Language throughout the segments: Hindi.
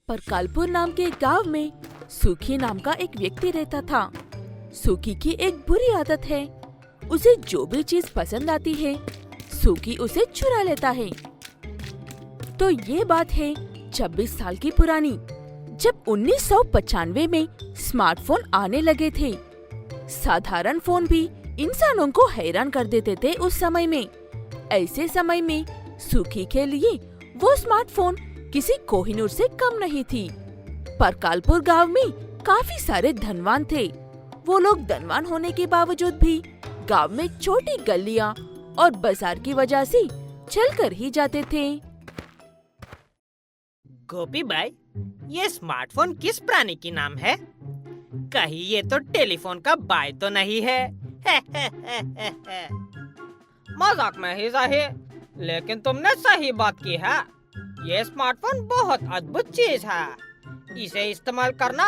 पर कालपुर नाम के एक गांव में सुखी नाम का एक व्यक्ति रहता था। सुखी की एक बुरी आदत है, उसे जो भी चीज पसंद आती है सुखी उसे चुरा लेता है। तो ये बात है 26 साल की पुरानी, जब 1995 में स्मार्टफोन आने लगे थे। साधारण फोन भी इंसानों को हैरान कर देते थे उस समय में। ऐसे समय में सुखी के लिए वो स्मार्टफोन किसी कोहिनूर से कम नहीं थी। पर कालपुर गांव में काफी सारे धनवान थे। वो लोग धनवान होने के बावजूद भी गांव में छोटी गलियां और बाजार की वजह से चलकर ही जाते थे। गोपी भाई, ये स्मार्टफोन किस प्राणी की नाम है? कहीं ये तो टेलीफोन का बाय तो नहीं है? मजाक में ही सही, लेकिन तुमने सही बात की है। ये स्मार्टफोन बहुत अद्भुत चीज है। इसे इस्तेमाल करना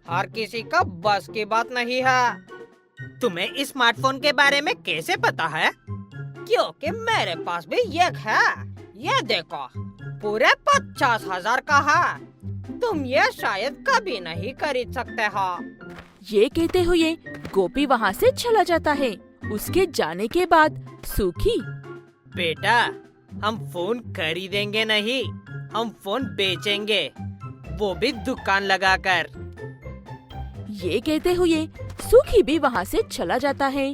हर किसी का बस की बात नहीं है। तुम्हें इस स्मार्टफोन के बारे में कैसे पता है? क्योंकि मेरे पास भी एक है। ये देखो, पूरे 50,000 का है। तुम ये शायद कभी नहीं खरीद सकते हो। ये कहते हुए गोपी वहाँ से चला जाता है। उसके जाने के बाद सुखी, बेटा, हम फोन खरीदेंगे नहीं, हम फोन बेचेंगे, वो भी दुकान लगाकर। ये कहते हुए सुखी भी वहाँ से चला जाता है।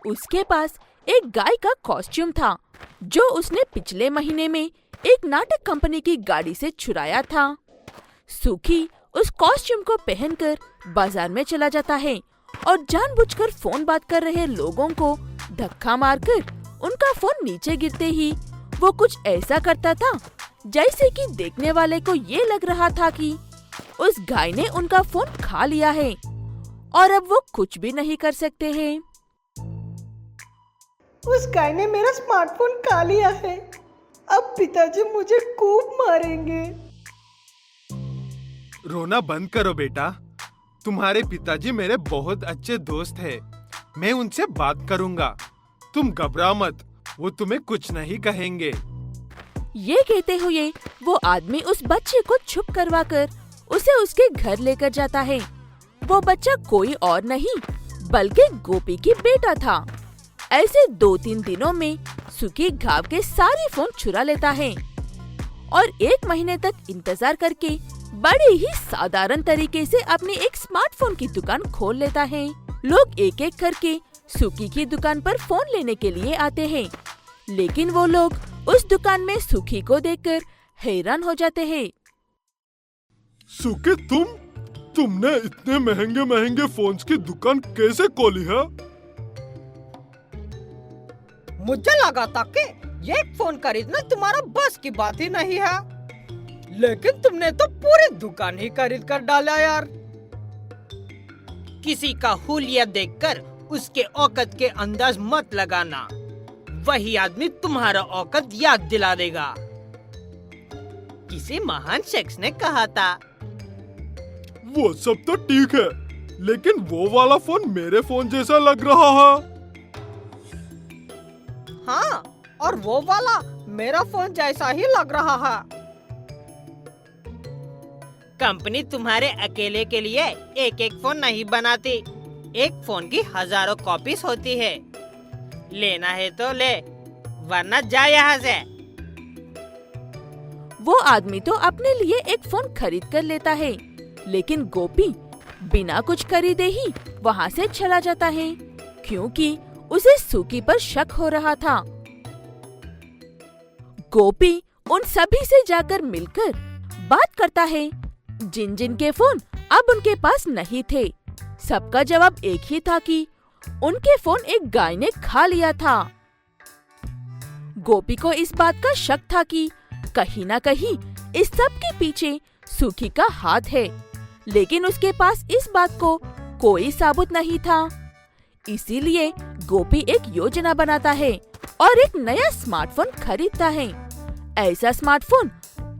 उसके पास एक गाय का कॉस्ट्यूम था जो उसने पिछले महीने में एक नाटक कंपनी की गाड़ी से चुराया था। सुखी उस कॉस्ट्यूम को पहनकर बाजार में चला जाता है और जानबूझकर फोन बात कर रहे लोगों को धक्का मारकर उनका फोन नीचे गिरते ही वो कुछ ऐसा करता था जैसे कि देखने वाले को ये लग रहा था कि उस गाय ने उनका फोन खा लिया है और अब वो कुछ भी नहीं कर सकते हैं। उस गाय ने मेरा स्मार्टफोन खा लिया है। अब पिताजी मुझे खूब मारेंगे। रोना बंद करो बेटा, तुम्हारे पिताजी मेरे बहुत अच्छे दोस्त हैं। मैं उनसे बात करूंगा, तुम घबराओ मत, वो तुम्हें कुछ नहीं कहेंगे। ये कहते हुए वो आदमी उस बच्चे को छुप करवाकर उसे उसके घर लेकर जाता है। वो बच्चा कोई और नहीं बल्कि गोपी की बेटा था। ऐसे 2-3 दिनों में सुखी गांव के सारे फोन चुरा लेता है और 1 महीने तक इंतजार करके बड़े ही साधारण तरीके से अपनी एक स्मार्टफोन की दुकान खोल लेता है। लोग एक एक करके सुखी की दुकान पर फोन लेने के लिए आते हैं, लेकिन वो लोग उस दुकान में सुखी को देखकर हैरान हो जाते हैं। सुखी, तुमने इतने महंगे महंगे फोन्स की दुकान कैसे खोली है? मुझे लगा था कि ये फोन खरीदना तुम्हारा बस की बात ही नहीं है, लेकिन तुमने तो पूरी दुकान ही खरीद कर डाला यार। किसी का हुलिया देखकर उसके औकात के अंदाज मत लगाना, वही आदमी तुम्हारा औकात याद दिला देगा। किसी महान शख्स ने कहा था। वो सब तो ठीक है, लेकिन वो वाला फोन मेरे फोन जैसा लग रहा है। हाँ, और वो वाला मेरा फोन जैसा ही लग रहा है। कंपनी तुम्हारे अकेले के लिए एक एक फोन नहीं बनाती, एक फोन की हजारों कॉपीज होती है। लेना है तो ले, वरना जा यहाँ से। वो आदमी तो अपने लिए एक फोन खरीद कर लेता है, लेकिन गोपी बिना कुछ खरीदे ही वहाँ से चला जाता है, क्योंकि उसे सुखी पर शक हो रहा था। गोपी उन सभी से जाकर मिलकर बात करता है, जिन जिन के फोन अब उनके पास नहीं थे। सबका जवाब एक ही था कि उनके फोन एक गाय ने खा लिया था। गोपी को इस बात का शक था कि कहीं ना कहीं इस सब के पीछे सुखी का हाथ है, लेकिन उसके पास इस बात को कोई सबूत नहीं था। इसीलिए गोपी एक योजना बनाता है और एक नया स्मार्टफोन खरीदता है। ऐसा स्मार्टफोन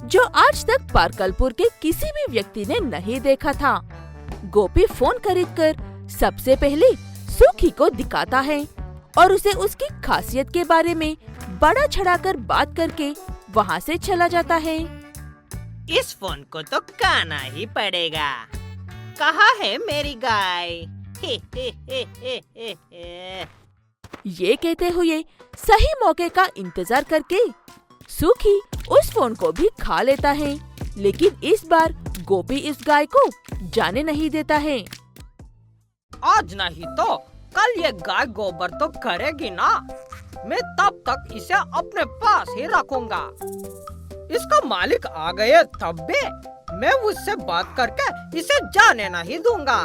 जो आज तक पारकलपुर के किसी भी व्यक्ति ने नहीं देखा था। गोपी फोन खरीदकर सबसे पहले सुखी को दिखाता है और उसे उसकी खासियत के बारे में बड़ा चढ़ाकर बात करके वहाँ से चला जाता है। इस फोन को तो काना ही पड़ेगा। कहाँ है मेरी गाय? हे हे हे हे हे हे। ये कहते हुए सही मौके का इंतजार करके सुखी उस फोन को भी खा लेता है, लेकिन इस बार गोपी इस गाय को जाने नहीं देता है। आज नहीं तो कल ये गाय गोबर तो करेगी ना। मैं तब तक इसे अपने पास ही रखूंगा। इसका मालिक आ गए तब भी मैं उससे बात करके इसे जाने नहीं दूंगा।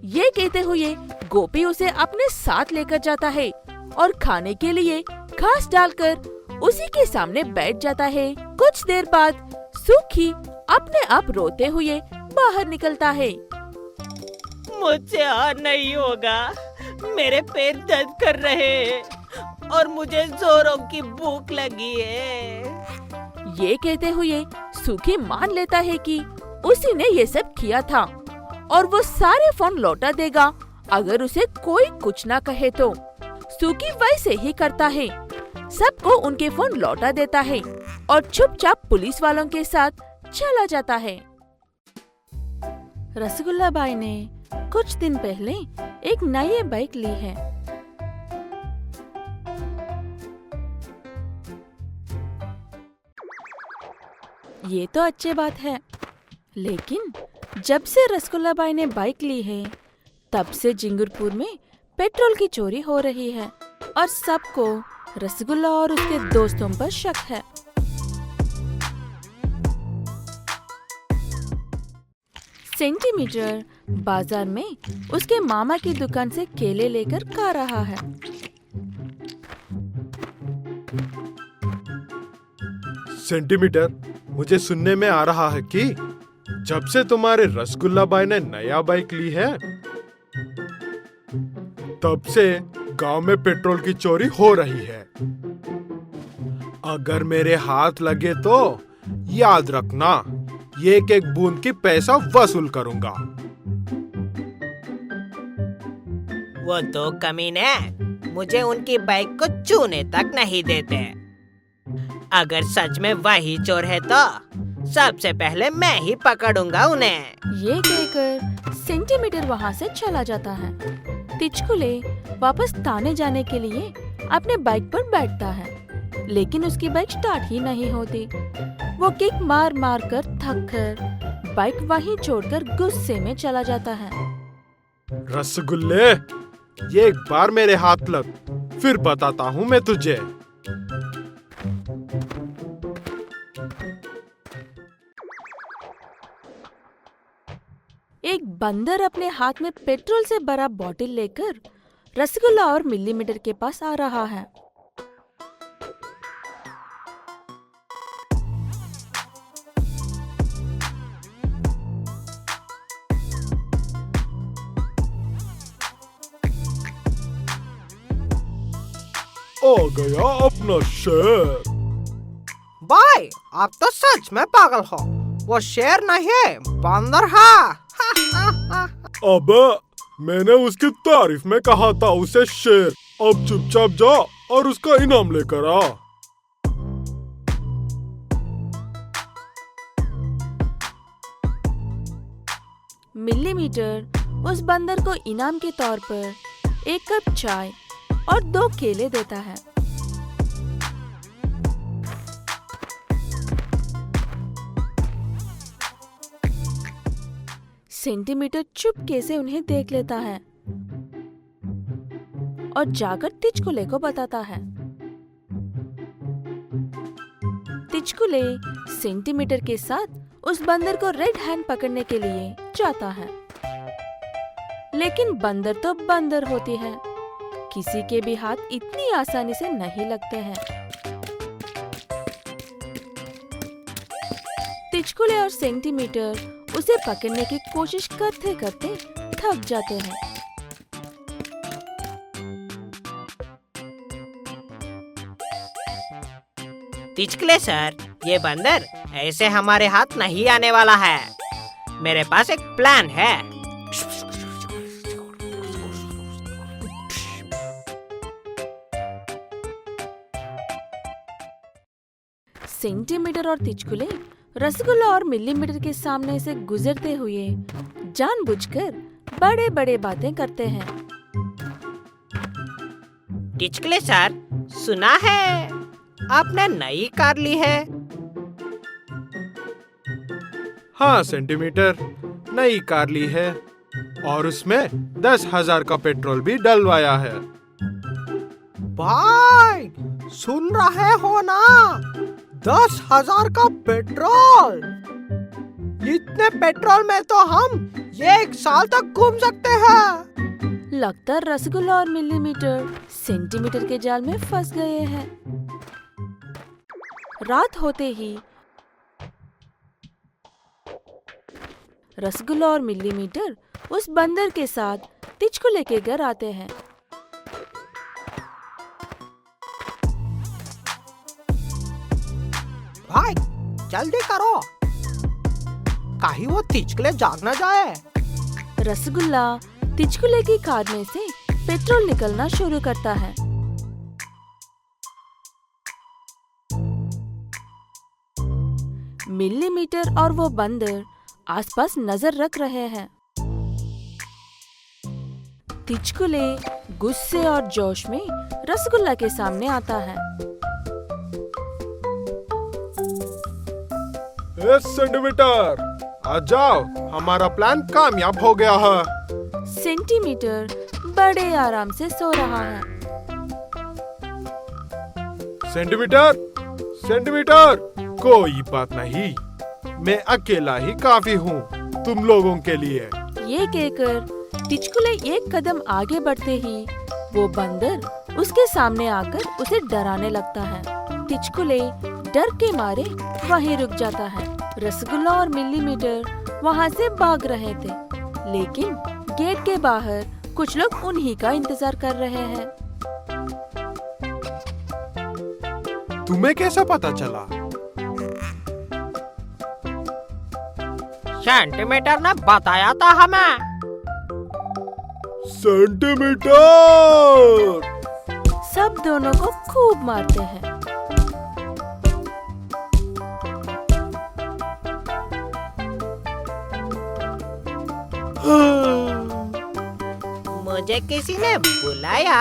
ये कहते हुए गोपी उसे अपने साथ लेकर जाता है और खाने के लिए घास डालकर उसी के सामने बैठ जाता है। कुछ देर बाद सुखी अपने आप रोते हुए बाहर निकलता है। मुझसे और नहीं होगा, मेरे पैर दर्द कर रहे हैं और मुझे जोरों की भूख लगी है। ये कहते हुए सुखी मान लेता है कि उसी ने ये सब किया था और वो सारे फोन लौटा देगा अगर उसे कोई कुछ ना कहे तो। सुखी वैसे ही करता है, सबको उनके फोन लौटा देता है और चुपचाप पुलिस वालों के साथ चला जाता है। रसगुल्ला बाई ने कुछ दिन पहले एक नई बाइक ली है। ये तो अच्छी बात है, लेकिन जब से रसगुल्ला बाई ने बाइक ली है तब से जिंगरपुर में पेट्रोल की चोरी हो रही है और सबको रसगुल्ला और उसके दोस्तों पर शक है। सेंटीमीटर बाजार में उसके मामा की दुकान से केले लेकर खा रहा है। सेंटीमीटर, मुझे सुनने में आ रहा है कि जब से तुम्हारे रसगुल्ला बाई ने नया बाइक ली है तब से गांव में पेट्रोल की चोरी हो रही है। अगर मेरे हाथ लगे तो याद रखना, ये एक एक बूंद की पैसा वसूल करूंगा। वो तो कमीने मुझे उनकी बाइक को छूने तक नहीं देते। अगर सच में वही चोर है तो सबसे पहले मैं ही पकड़ूंगा उन्हें। ये कहकर सेंटीमीटर वहाँ से चला जाता है। तिचकुले वापस थाने जाने के लिए अपने बाइक पर बैठता है, लेकिन उसकी बाइक स्टार्ट ही नहीं होती। वो किक मार मार कर थक कर बाइक वहीं छोड़कर गुस्से में चला जाता है। रसगुल्ले, ये एक बार मेरे हाथ लग, फिर बताता हूँ मैं तुझे। एक बंदर अपने हाथ में पेट्रोल से भरा बोतल लेकर रसगुल्ला और मिलीमीटर के पास आ रहा है। आ गया अपना शेर। भाई, आप तो सच में पागल हो। वो शेर नहीं है, बंदर है। अब मैंने उसकी तारीफ में कहा था उसे शेर। अब चुपचाप जा और उसका इनाम लेकर आ। मिलीमीटर उस बंदर को इनाम के तौर पर 1 कप चाय और 2 केले देता है। सेंटीमीटर चुपके से उन्हें देख लेता है और जाकर तिचकुले को बताता है। तिचकुले सेंटीमीटर के साथ उस बंदर को रेड हैंड पकड़ने के लिए जाता है, लेकिन बंदर तो बंदर होती है, किसी के भी हाथ इतनी आसानी से नहीं लगते हैं। तिचकुले और सेंटीमीटर उसे पकड़ने की कोशिश करते करते थक जाते हैं। तिचकुले सर, ये बंदर ऐसे हमारे हाथ नहीं आने वाला है। मेरे पास एक प्लान है। सेंटीमीटर और तिचकुले रसगुल्ला और मिलीमीटर के सामने से गुजरते हुए जानबूझकर बड़े बड़े बातें करते हैं। टिचकले सर, सुना है आपने नई कार ली है? हाँ सेंटीमीटर, नई कार ली है और उसमें 10,000 का पेट्रोल भी डलवाया है। भाई, सुन रहे हो ना? 10,000 का पेट्रोल! इतने पेट्रोल में तो हम 1 साल तक घूम सकते हैं। लगता रसगुल्ला और मिलीमीटर सेंटीमीटर के जाल में फंस गए हैं। रात होते ही रसगुल्ला और मिलीमीटर उस बंदर के साथ टिचकुले के घर आते हैं। भाई, जल्दी करो, कहीं वो टिचकले जाग ना जाए। रसगुल्ला टिचकुले की कार में से पेट्रोल निकलना शुरू करता है। मिलीमीटर और वो बंदर आसपास नजर रख रहे हैं। टिचकुले गुस्से और जोश में रसगुल्ला के सामने आता है। सेंटीमीटर, आ जाओ, हमारा प्लान कामयाब हो गया है। सेंटीमीटर बड़े आराम से सो रहा है। सेंटीमीटर, सेंटीमीटर, कोई बात नहीं, मैं अकेला ही काफी हूँ तुम लोगों के लिए। ये कहकर टिचकुले एक कदम आगे बढ़ते ही वो बंदर उसके सामने आकर उसे डराने लगता है। टिचकुले डर के मारे वहीं रुक जाता है। रसगुल्ला और मिलीमीटर वहाँ से भाग रहे थे, लेकिन गेट के बाहर कुछ लोग उन्हीं का इंतजार कर रहे हैं। तुम्हें कैसा पता चला? सेंटीमीटर ने बताया था हमें। सेंटीमीटर! सब दोनों को खूब मारते हैं। मुझे किसी ने बुलाया?